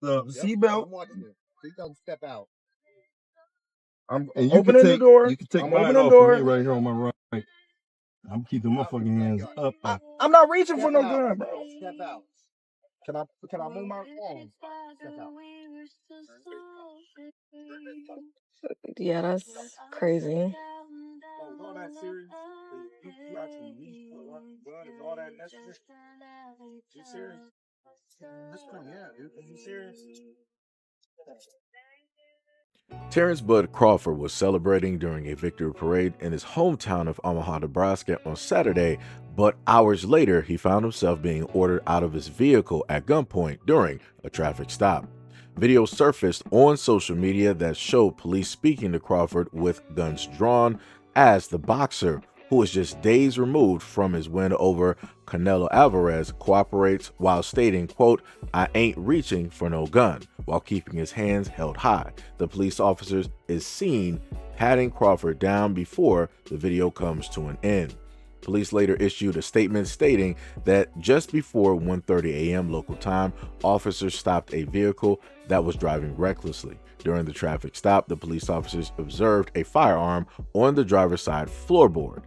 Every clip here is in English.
the seatbelt. I'm watching it. Please don't step out. And you opening the door. You can take I'm mine opening off the for me door. right here on my right. I'm keeping my fucking hands up. I'm not reaching for no gun, bro. Step out. Can I move my phone? Step out. Yeah, that's crazy. Oh, is all that serious? You actually need gun? Is all that necessary? You serious? That's pretty, yeah, dude. Are you serious? Terence Bud Crawford was celebrating during a victory parade in his hometown of Omaha, Nebraska on Saturday, but hours later he found himself being ordered out of his vehicle at gunpoint during a traffic stop. Video surfaced on social media that showed police speaking to Crawford with guns drawn as the boxer, who is just days removed from his win over Canelo Alvarez, cooperates while stating, quote, "I ain't reaching for no gun," while keeping his hands held high. The police officer is seen patting Crawford down before the video comes to an end. Police later issued a statement stating that just before 1:30 a.m. local time, officers stopped a vehicle that was driving recklessly. During the traffic stop, the police officers observed a firearm on the driver's side floorboard.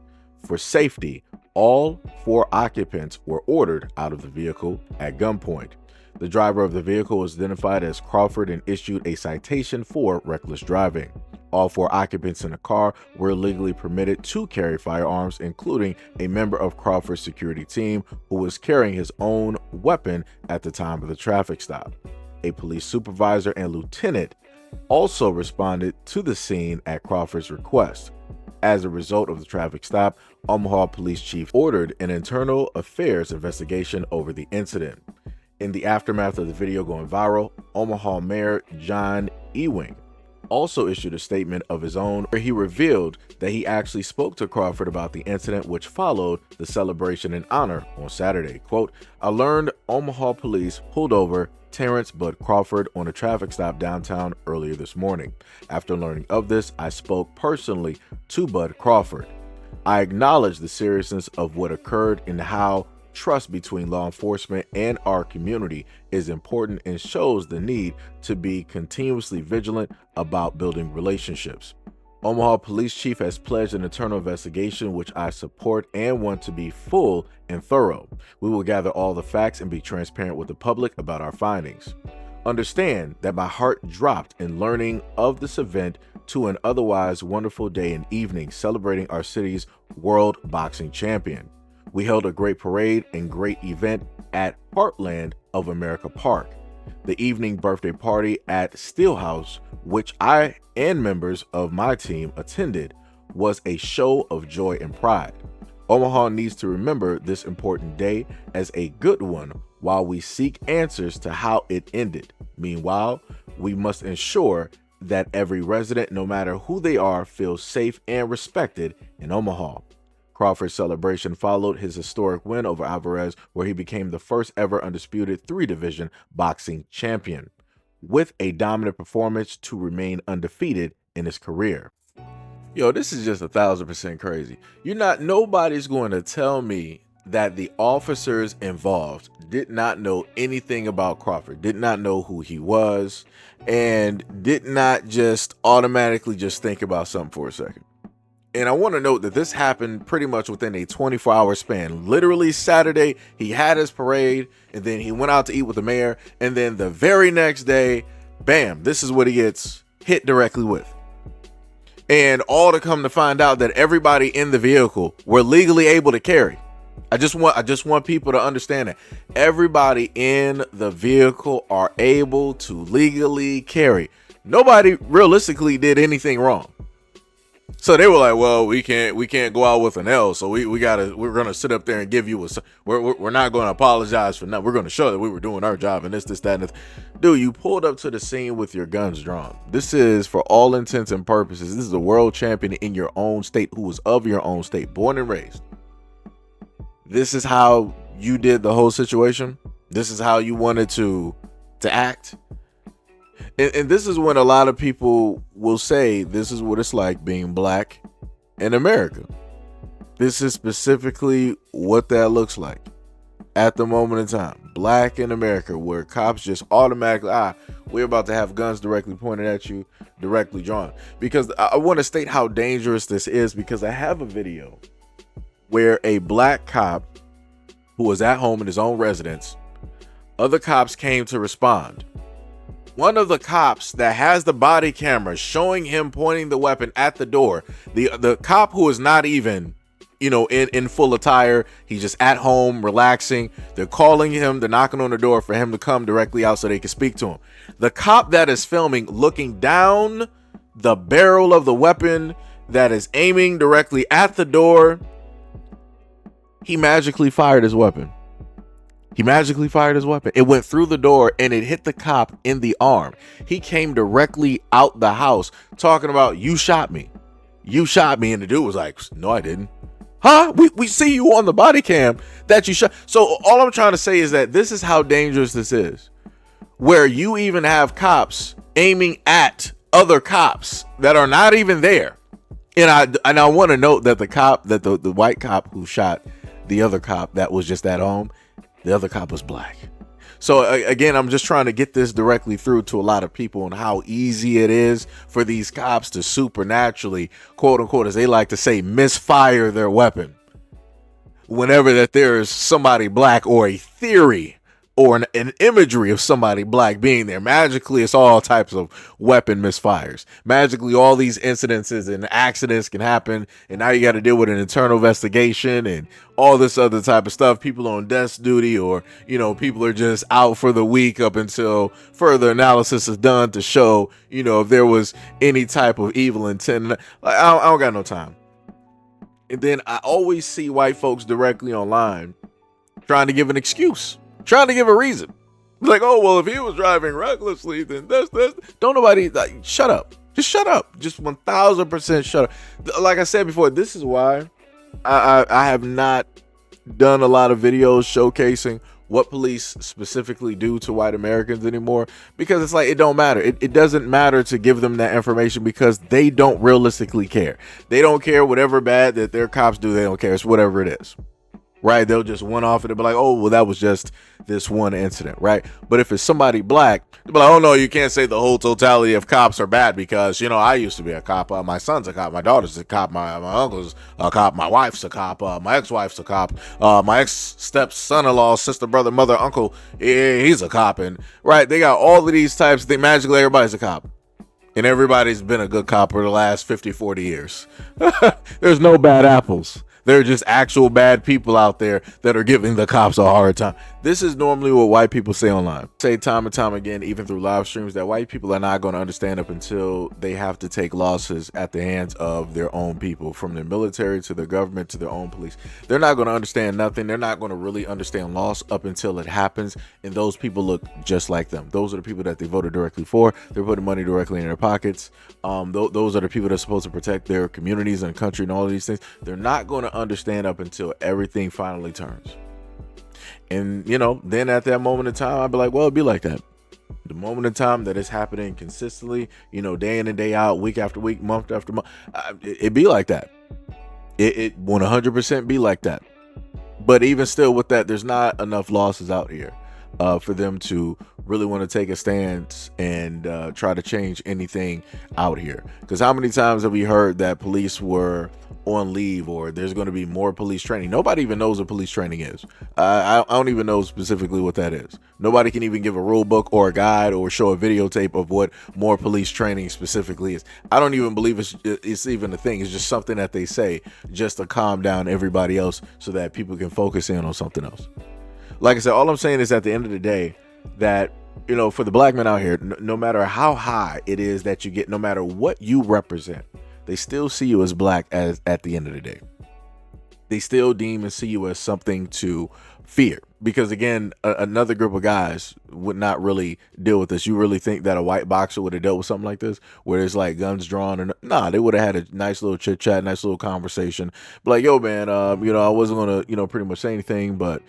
For safety, all 4 occupants were ordered out of the vehicle at gunpoint. The driver of the vehicle was identified as Crawford and issued a citation for reckless driving. All 4 occupants in the car were legally permitted to carry firearms, including a member of Crawford's security team who was carrying his own weapon at the time of the traffic stop. A police supervisor and lieutenant also responded to the scene at Crawford's request. As a result of the traffic stop, Omaha Police Chief ordered an internal affairs investigation over the incident. In the aftermath of the video going viral, Omaha Mayor John Ewing also issued a statement of his own where he revealed that he actually spoke to Crawford about the incident which followed the celebration in honor on Saturday. Quote, "I learned Omaha police pulled over Terence Bud Crawford on a traffic stop downtown earlier this morning. After learning of this, I spoke personally to Bud Crawford. I acknowledge the seriousness of what occurred and how trust between law enforcement and our community is important and shows the need to be continuously vigilant about building relationships. Omaha Police Chief has pledged an internal investigation which I support and want to be full and thorough. We will gather all the facts and be transparent with the public about our findings. Understand that my heart dropped in learning of this event to an otherwise wonderful day and evening celebrating our city's world boxing champion. We held a great parade and great event at Heartland of America Park. The evening birthday party at Steelhouse, which I and members of my team attended, was a show of joy and pride. Omaha needs to remember this important day as a good one while we seek answers to how it ended. Meanwhile, we must ensure that every resident, no matter who they are, feels safe and respected in Omaha." Crawford's celebration followed his historic win over Alvarez, where he became the first ever undisputed 3-division boxing champion, with a dominant performance to remain undefeated in his career. Yo, this is just 1,000% crazy. Nobody's going to tell me that the officers involved did not know anything about Crawford, did not know who he was, and did not just automatically just think about something for a second. And I want to note that this happened pretty much within a 24-hour span. Literally Saturday, he had his parade, and then he went out to eat with the mayor, and then the very next day, bam, this is what he gets hit directly with. And all to come to find out that everybody in the vehicle were legally able to carry. I just want people to understand that everybody in the vehicle are able to legally carry. Nobody realistically did anything wrong. So they were like, well, we can't go out with an L. So we're going to sit up there and give you we're not going to apologize for nothing. We're going to show that we were doing our job and this, that, and this. Dude, you pulled up to the scene with your guns drawn. This is, for all intents and purposes, this is a world champion in your own state who was of your own state, born and raised. This is how you did the whole situation. This is how you wanted to act. And this is when a lot of people will say this is what it's like being black in America. This is specifically what that looks like at the moment in time. black in America where cops just automatically, we're about to have guns directly pointed at you, directly drawn. Because I want to state how dangerous this is, because I have a video where a black cop who was at home in his own residence, other cops came to respond. One of the cops that has the body camera showing him pointing the weapon at the door, the cop who is not even, in full attire, he's just at home relaxing. They're calling him, they're knocking on the door for him to come directly out so they can speak to him. The cop that is filming, looking down the barrel of the weapon that is aiming directly at the door, he magically fired his weapon. It went through the door and it hit the cop in the arm. He came directly out the house talking about, you shot me. And the dude was like, no, I didn't. Huh? We see you on the body cam that you shot. So all I'm trying to say is that this is how dangerous this is, where you even have cops aiming at other cops that are not even there. And I want to note that the white cop who shot the other cop that was just at home, the other cop was black. So again, I'm just trying to get this directly through to a lot of people on how easy it is for these cops to supernaturally, quote unquote, as they like to say, misfire their weapon whenever that there is somebody black, or a theory or an imagery of somebody black being there. Magically, it's all types of weapon misfires. Magically, all these incidences and accidents can happen, and now you got to deal with an internal investigation and all this other type of stuff. People on desk duty, or people are just out for the week up until further analysis is done to show if there was any type of evil intent. I don't got no time. And then I always see white folks directly online trying to give an excuse, trying to give a reason. Like, oh, well, if he was driving recklessly, then that's don't nobody, shut up. Just shut up. Just 1000% shut up. Like I said before, this is why I have not done a lot of videos showcasing what police specifically do to white Americans anymore, because it's like, it don't matter. It doesn't matter to give them that information, because they don't realistically care. They don't care whatever bad that their cops do. They don't care. It's whatever it is. Right? They'll just one off it and be like, oh, well, that was just this one incident, right? But if it's somebody black, they'll be like, oh, no, you can't say the whole totality of cops are bad, because, I used to be a cop. My son's a cop. My daughter's a cop. My uncle's a cop. My wife's a cop. My ex-wife's a cop. My ex-step-son-in-law, sister, brother, mother, uncle, he's a cop. And, right, they got all of these types. They magically, everybody's a cop. And everybody's been a good cop for the last 50, 40 years. There's no bad apples. There are just actual bad people out there that are giving the cops a hard time. This is normally what white people say online. Say time and time again, even through live streams, that white people are not going to understand up until they have to take losses at the hands of their own people, from their military to their government to their own police. They're not going to understand nothing. They're not going to really understand loss up until it happens. And those people look just like them. Those are the people that they voted directly for. They're putting money directly in their pockets. Those are the people that are supposed to protect their communities and country and all of these things. They're not going to understand up until everything finally turns. And then at that moment in time, I'd be like, well, it'd be like that. The moment in time that it's happening consistently, day in and day out, week after week, month after month, it'd be like that. It 100% be like that. But even still with that, there's not enough losses out here for them to really want to take a stance and try to change anything out here. Because how many times have we heard that police were on leave, or there's going to be more police training? Nobody even knows what police training is. I don't even know specifically what that is. Nobody can even give a rule book or a guide or show a videotape of what more police training specifically is. I don't even believe it's even a thing. It's just something that they say just to calm down everybody else so that people can focus in on something else. Like I said, all I'm saying is at the end of the day that, for the black men out here, no matter how high it is that you get, no matter what you represent, they still see you as black as at the end of the day. They still deem and see you as something to fear. Because again, another group of guys would not really deal with this. You really think that a white boxer would have dealt with something like this, where there's like guns drawn? Or nah, they would have had a nice little chit chat, nice little conversation. But like, yo, man, I wasn't gonna, pretty much say anything, but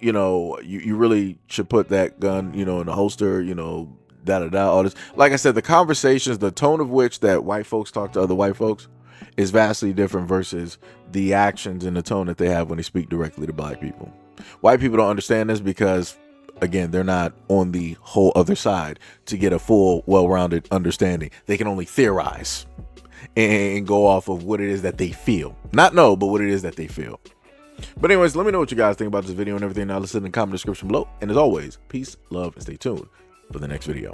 you really should put that gun, in the holster, all this. Like I said, the conversations, the tone of which that white folks talk to other white folks is vastly different versus the actions and the tone that they have when they speak directly to black people. White people don't understand this because, again, they're not on the whole other side to get a full, well-rounded understanding. They can only theorize and go off of what it is that they feel. Not know, but what it is that they feel. But anyways, let me know what you guys think about this video and everything. Now listen in the comment description below. And as always, peace, love, and stay tuned for the next video.